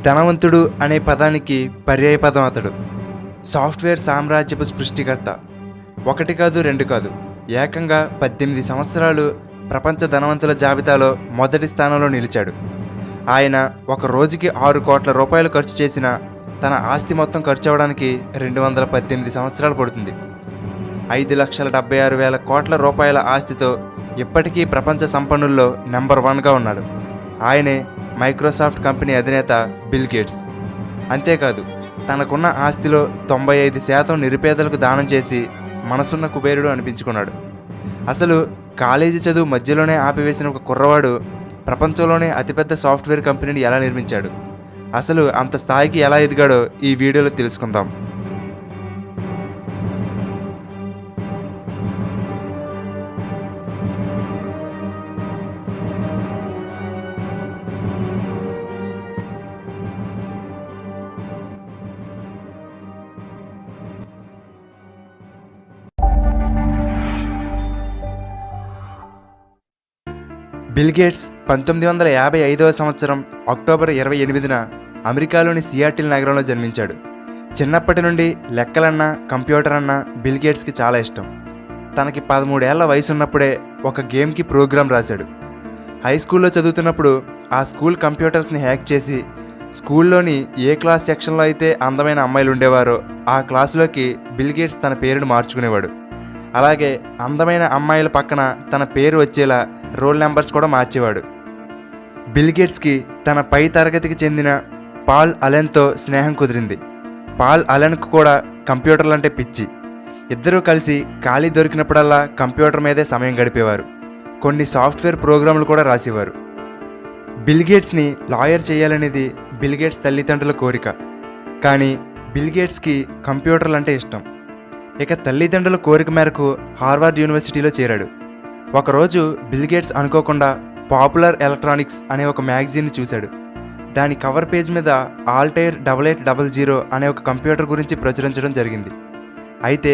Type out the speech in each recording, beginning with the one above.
ధనవంతుడు అనే పదానికి పర్యాయపదం అతడు. సాఫ్ట్వేర్ సామ్రాజ్యపు సృష్టికర్త. ఒకటి కాదు, రెండు కాదు, ఏకంగా 18 సంవత్సరాలు ప్రపంచ ధనవంతుల జాబితాలో మొదటి స్థానంలో నిలిచాడు. ఆయన ఒక రోజుకి 6 కోట్ల రూపాయలు ఖర్చు చేసిన తన ఆస్తి మొత్తం ఖర్చు అవ్వడానికి 218 సంవత్సరాలు పడుతుంది. 5,76,000 కోట్ల రూపాయల ఆస్తితో ఇప్పటికీ ప్రపంచ సంపన్నుల్లో నెంబర్ 1గా ఉన్నాడు. ఆయనే మైక్రోసాఫ్ట్ కంపెనీ అధినేత బిల్ గేట్స్. అంతేకాదు, తనకున్న ఆస్తిలో 95% నిరుపేదలకు దానం చేసి మనసున్న కుబేరుడు అనిపించుకున్నాడు. అసలు కాలేజీ చదువు మధ్యలోనే ఆపివేసిన ఒక కుర్రవాడు ప్రపంచంలోనే అతిపెద్ద సాఫ్ట్వేర్ కంపెనీని ఎలా నిర్మించాడు, అసలు అంత స్థాయికి ఎలా ఎదిగాడో ఈ వీడియోలో తెలుసుకుందాం. బిల్ గేట్స్ 1955వ సంవత్సరం అక్టోబర్ 28న అమెరికాలోని సియాటిల్ నగరంలో జన్మించాడు. చిన్నప్పటి నుండి లెక్కలన్నా కంప్యూటర్ అన్నా బిల్ గేట్స్కి చాలా ఇష్టం. తనకి 13 ఏళ్ల వయసు ఉన్నప్పుడే ఒక గేమ్కి ప్రోగ్రాం రాశాడు. హై స్కూల్లో చదువుతున్నప్పుడు ఆ స్కూల్ కంప్యూటర్స్ని హ్యాక్ చేసి స్కూల్లోని ఏ క్లాస్ సెక్షన్లో అయితే అందమైన అమ్మాయిలు ఉండేవారో ఆ క్లాసులోకి బిల్ గేట్స్ తన పేరును మార్చుకునేవాడు. అలాగే అందమైన అమ్మాయిల పక్కన తన పేరు వచ్చేలా రోల్ నెంబర్స్ కూడా మార్చేవాడు. బిల్ గేట్స్కి తన పై తరగతికి చెందిన పాల్ అలెన్తో స్నేహం కుదిరింది. పాల్ అలెన్కు కూడా కంప్యూటర్లు అంటే పిచ్చి. ఇద్దరూ కలిసి ఖాళీ దొరికినప్పుడల్లా కంప్యూటర్ మీదే సమయం గడిపేవారు. కొన్ని సాఫ్ట్వేర్ ప్రోగ్రాంలు కూడా రాసేవారు. బిల్ గేట్స్ని లాయర్ చేయాలనేది బిల్ గేట్స్ తల్లిదండ్రుల కోరిక. కానీ బిల్ గేట్స్కి కంప్యూటర్లు అంటే ఇష్టం. ఇక తల్లిదండ్రుల కోరిక మేరకు హార్వర్డ్ యూనివర్సిటీలో చేరాడు. ఒకరోజు బిల్ గేట్స్ అనుకోకుండా పాపులర్ ఎలక్ట్రానిక్స్ అనే ఒక మ్యాగజైన్ని చూశాడు. దాని కవర్ పేజ్ మీద ఆల్టైర్ 8800 అనే ఒక కంప్యూటర్ గురించి ప్రచురించడం జరిగింది. అయితే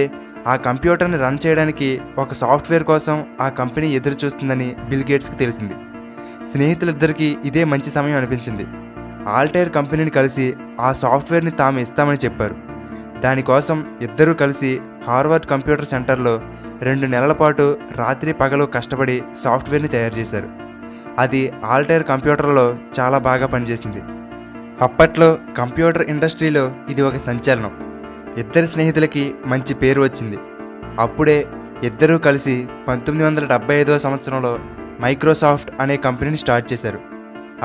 ఆ కంప్యూటర్ని రన్ చేయడానికి ఒక సాఫ్ట్వేర్ కోసం ఆ కంపెనీ ఎదురు చూస్తుందని బిల్ గేట్స్కి తెలిసింది. స్నేహితులిద్దరికీ ఇదే మంచి సమయం అనిపించింది. ఆల్టైర్ కంపెనీని కలిసి ఆ సాఫ్ట్వేర్ని తాము ఇస్తామని చెప్పారు. దానికోసం ఇద్దరూ కలిసి హార్వర్డ్ కంప్యూటర్ సెంటర్లో 2 నెలల పాటు రాత్రి పగలు కష్టపడి సాఫ్ట్వేర్ని తయారు చేశారు. అది ఆల్టైర్ కంప్యూటర్లో చాలా బాగా పనిచేసింది. అప్పట్లో కంప్యూటర్ ఇండస్ట్రీలో ఇది ఒక సంచలనం. ఇద్దరు స్నేహితులకి మంచి పేరు వచ్చింది. అప్పుడే ఇద్దరూ కలిసి 1975వ సంవత్సరంలో మైక్రోసాఫ్ట్ అనే కంపెనీని స్టార్ట్ చేశారు.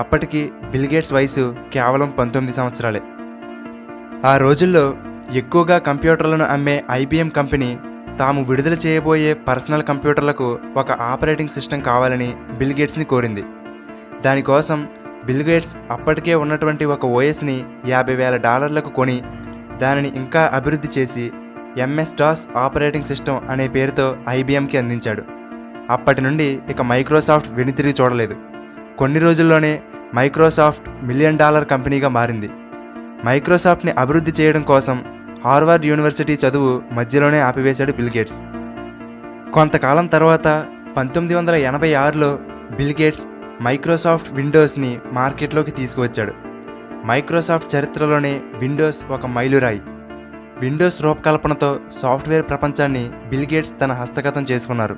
అప్పటికి బిల్ గేట్స్ వయసు కేవలం 19 సంవత్సరాలే. ఆ రోజుల్లో ఎక్కువగా కంప్యూటర్లను అమ్మే IBM కంపెనీ తాము విడుదల చేయబోయే పర్సనల్ కంప్యూటర్లకు ఒక ఆపరేటింగ్ సిస్టమ్ కావాలని బిల్ గేట్స్ని కోరింది. దానికోసం బిల్ గేట్స్ అప్పటికే ఉన్నటువంటి ఒక OSని $50,000 కొని దానిని ఇంకా అభివృద్ధి చేసి MS-DOS ఆపరేటింగ్ సిస్టమ్ అనే పేరుతో IBMకి అందించాడు. అప్పటి నుండి ఇక మైక్రోసాఫ్ట్ వెనుతిరిగి చూడలేదు. కొన్ని రోజుల్లోనే మైక్రోసాఫ్ట్ $1 మిలియన్ కంపెనీగా మారింది. మైక్రోసాఫ్ట్ని అభివృద్ధి చేయడం కోసం హార్వర్డ్ యూనివర్సిటీ చదువు మధ్యలోనే ఆపివేశాడు బిల్ గేట్స్. కొంతకాలం తర్వాత 1986లో బిల్ గేట్స్ మైక్రోసాఫ్ట్ విండోస్ని మార్కెట్లోకి తీసుకువచ్చాడు. మైక్రోసాఫ్ట్ చరిత్రలోనే విండోస్ ఒక మైలురాయి. విండోస్ రూపకల్పనతో సాఫ్ట్వేర్ ప్రపంచాన్ని బిల్ గేట్స్ తన హస్తగతం చేసుకున్నారు.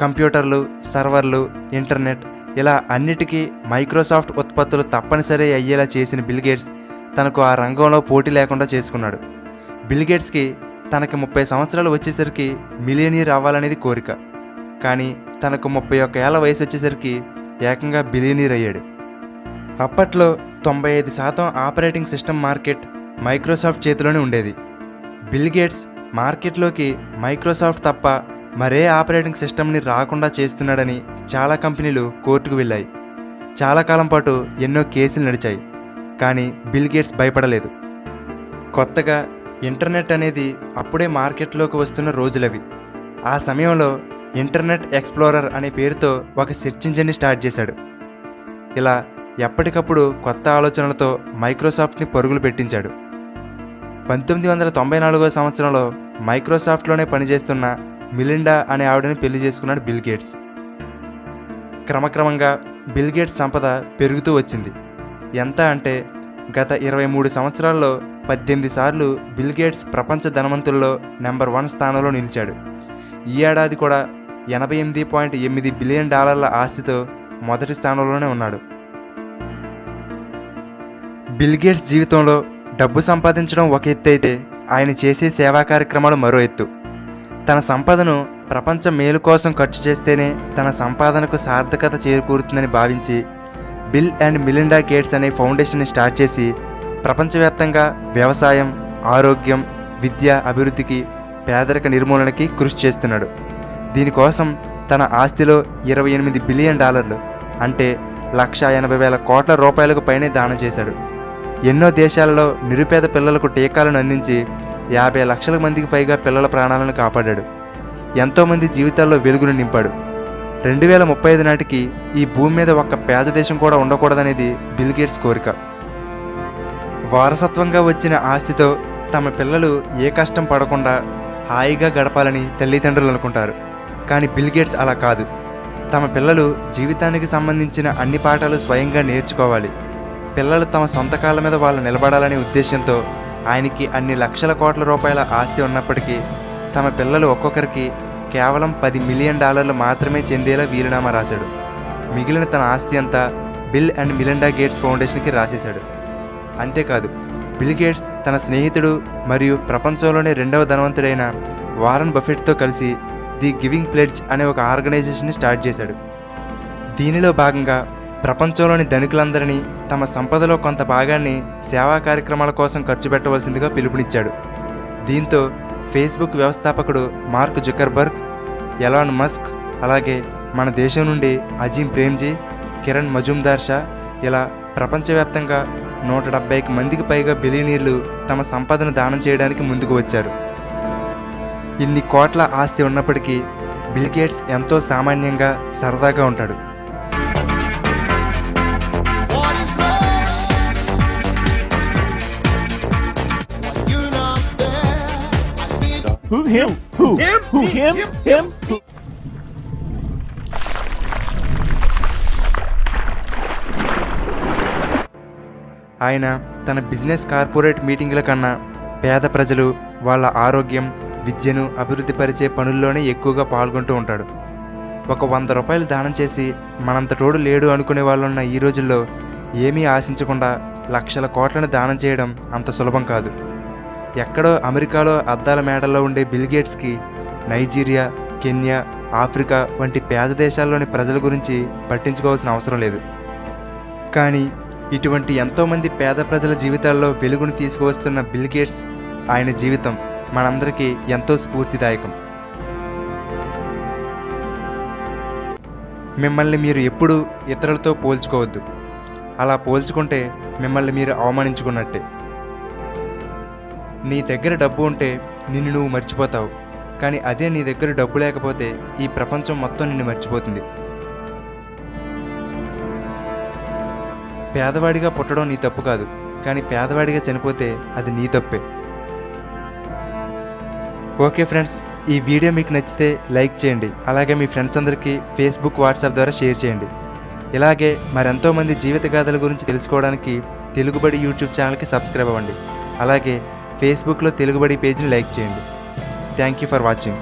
కంప్యూటర్లు, సర్వర్లు, ఇంటర్నెట్ ఇలా అన్నిటికీ మైక్రోసాఫ్ట్ ఉత్పత్తులు తప్పనిసరి అయ్యేలా చేసిన బిల్ గేట్స్ తనకు ఆ రంగంలో పోటీ లేకుండా చేసుకున్నాడు. బిల్ గేట్స్కి తనకి 30 సంవత్సరాలు వచ్చేసరికి మిలియనీర్ అవ్వాలనేది కోరిక. కానీ తనకు 31 ఏళ్ల వయసు వచ్చేసరికి ఏకంగా బిలియనీర్ అయ్యాడు. అప్పట్లో 95% ఆపరేటింగ్ సిస్టమ్ మార్కెట్ మైక్రోసాఫ్ట్ చేతిలోనే ఉండేది. బిల్ గేట్స్ మార్కెట్లోకి మైక్రోసాఫ్ట్ తప్ప మరే ఆపరేటింగ్ సిస్టమ్ని రాకుండా చేస్తున్నాడని చాలా కంపెనీలు కోర్టుకు వెళ్ళాయి. చాలా కాలం పాటు ఎన్నో కేసులు నడిచాయి. కానీ బిల్ గేట్స్ భయపడలేదు. కొత్తగా ఇంటర్నెట్ అనేది అప్పుడే మార్కెట్లోకి వస్తున్న రోజులవి. ఆ సమయంలో ఇంటర్నెట్ ఎక్స్ప్లోరర్ అనే పేరుతో ఒక సెర్చ్ ఇంజిన్ని స్టార్ట్ చేశాడు. ఇలా ఎప్పటికప్పుడు కొత్త ఆలోచనలతో మైక్రోసాఫ్ట్ని పరుగులు పెట్టించాడు. 1994వ సంవత్సరంలో మైక్రోసాఫ్ట్లోనే పనిచేస్తున్న మిలిండా అనే ఆవిడని పెళ్లి చేసుకున్నాడు బిల్ గేట్స్. క్రమక్రమంగా బిల్ గేట్స్ సంపద పెరుగుతూ వచ్చింది. ఎంత అంటే గత 23 సంవత్సరాల్లో 18 సార్లు బిల్ గేట్స్ ప్రపంచ ధనవంతుల్లో నెంబర్ 1 స్థానంలో నిలిచాడు. ఈ ఏడాది కూడా $88.8 బిలియన్ ఆస్తితో మొదటి స్థానంలోనే ఉన్నాడు. బిల్ గేట్స్ జీవితంలో డబ్బు సంపాదించడం ఒక ఎత్తు అయితే ఆయన చేసే సేవా కార్యక్రమాలు మరో ఎత్తు. తన సంపదను ప్రపంచ మేలు కోసం ఖర్చు చేస్తేనే తన సంపాదనకు సార్థకత చేకూరుతుందని భావించి బిల్ అండ్ మిలిండా గేట్స్ అనే ఫౌండేషన్ని స్టార్ట్ చేసి ప్రపంచవ్యాప్తంగా వ్యవసాయం, ఆరోగ్యం, విద్య అభివృద్ధికి, పేదరిక నిర్మూలనకి కృషి చేస్తున్నాడు. దీనికోసం తన ఆస్తిలో $28 బిలియన్ అంటే 1,80,000 కోట్ల రూపాయలకు పైనే దానం చేశాడు. ఎన్నో దేశాలలో నిరుపేద పిల్లలకు టీకాలను అందించి 50 లక్షల మందికి పైగా పిల్లల ప్రాణాలను కాపాడాడు. ఎంతోమంది జీవితాల్లో వెలుగును నింపాడు. 2035 నాటికి ఈ భూమి మీద ఒక్క పేద దేశం కూడా ఉండకూడదనేది బిల్ గేట్స్ కోరిక. వారసత్వంగా వచ్చిన ఆస్తితో తమ పిల్లలు ఏ కష్టం పడకుండా హాయిగా గడపాలని తల్లిదండ్రులు అనుకుంటారు. కానీ బిల్ గేట్స్ అలా కాదు. తమ పిల్లలు జీవితానికి సంబంధించిన అన్ని పాఠాలు స్వయంగా నేర్చుకోవాలి. పిల్లలు తమ సొంత కాళ్ళ మీద వాళ్ళు నిలబడాలనే ఉద్దేశంతో ఆయనకి అన్ని లక్షల కోట్ల రూపాయల ఆస్తి ఉన్నప్పటికీ తమ పిల్లలు ఒక్కొక్కరికి కేవలం $10 మిలియన్ మాత్రమే చెందేలా వీలునామా రాశాడు. మిగిలిన తన ఆస్తి అంతా బిల్ అండ్ మిలిండా గేట్స్ ఫౌండేషన్కి రాసేశాడు. అంతేకాదు, బిల్ గేట్స్ తన స్నేహితుడు మరియు ప్రపంచంలోనే 2వ ధనవంతుడైన వారన్ బఫెట్తో కలిసి ది గివింగ్ ప్లెడ్జ్ అనే ఒక ఆర్గనైజేషన్ని స్టార్ట్ చేశాడు. దీనిలో భాగంగా ప్రపంచంలోని ధనికులందరినీ తమ సంపదలో కొంత భాగాన్ని సేవా కార్యక్రమాల కోసం ఖర్చు పెట్టవలసిందిగా పిలుపునిచ్చాడు. దీంతో ఫేస్బుక్ వ్యవస్థాపకుడు మార్క్ జుకర్బర్గ్, ఎలాన్ మస్క్, అలాగే మన దేశం నుండి అజీం ప్రేమ్జీ, కిరణ్ మజుందార్ షా ఇలా ప్రపంచవ్యాప్తంగా 170 మందికి పైగా బిలియనీర్లు తమ సంపదను దానం చేయడానికి ముందుకు వచ్చారు. ఇన్ని కోట్ల ఆస్తి ఉన్నప్పటికీ బిల్ గేట్స్ ఎంతో సామాన్యంగా సరదాగా ఉంటాడు. ఆయన తన బిజినెస్ కార్పొరేట్ మీటింగ్ల కన్నా పేద ప్రజలు వాళ్ళ ఆరోగ్యం, విద్యను అభివృద్ధి పరిచే పనుల్లోనే ఎక్కువగా పాల్గొంటూ ఉంటాడు. ఒక $100 దానం చేసి మనంత తోడు లేడు అనుకునే వాళ్ళున్న ఈ రోజుల్లో ఏమీ ఆశించకుండా లక్షల కోట్లను దానం చేయడం అంత సులభం కాదు. ఎక్కడో అమెరికాలో అద్దాల మేడల్లో ఉండే బిల్ గేట్స్కి నైజీరియా, కెన్యా, ఆఫ్రికా వంటి పేద దేశాల్లోని ప్రజల గురించి పట్టించుకోవాల్సిన అవసరం లేదు. కానీ ఇటువంటి ఎంతోమంది పేద ప్రజల జీవితాల్లో వెలుగును తీసుకువస్తున్న బిల్ గేట్స్, ఆయన జీవితం మనందరికీ ఎంతో స్ఫూర్తిదాయకం. మిమ్మల్ని మీరు ఎప్పుడూ ఇతరులతో పోల్చుకోవద్దు. అలా పోల్చుకుంటే మిమ్మల్ని మీరు అవమానించుకున్నట్టే. నీ దగ్గర డబ్బు ఉంటే నిన్ను నువ్వు మర్చిపోతావు. కానీ అదే నీ దగ్గర డబ్బు లేకపోతే ఈ ప్రపంచం మొత్తం నిన్ను మర్చిపోతుంది. పేదవాడిగా పుట్టడం నీ తప్పు కాదు, కానీ పేదవాడిగా చనిపోతే అది నీ తప్పే. ఓకే ఫ్రెండ్స్, ఈ వీడియో మీకు నచ్చితే లైక్ చేయండి. అలాగే మీ ఫ్రెండ్స్ అందరికీ ఫేస్బుక్, వాట్సాప్ ద్వారా షేర్ చేయండి. ఇలాగే మరెంతోమంది జీవిత గాథల గురించి తెలుసుకోవడానికి తెలుగుబడి యూట్యూబ్ ఛానల్కి సబ్స్క్రైబ్ అవ్వండి. అలాగే ఫేస్బుక్లో తెలుగుబడి పేజీని లైక్ చేయండి. Thank you for watching.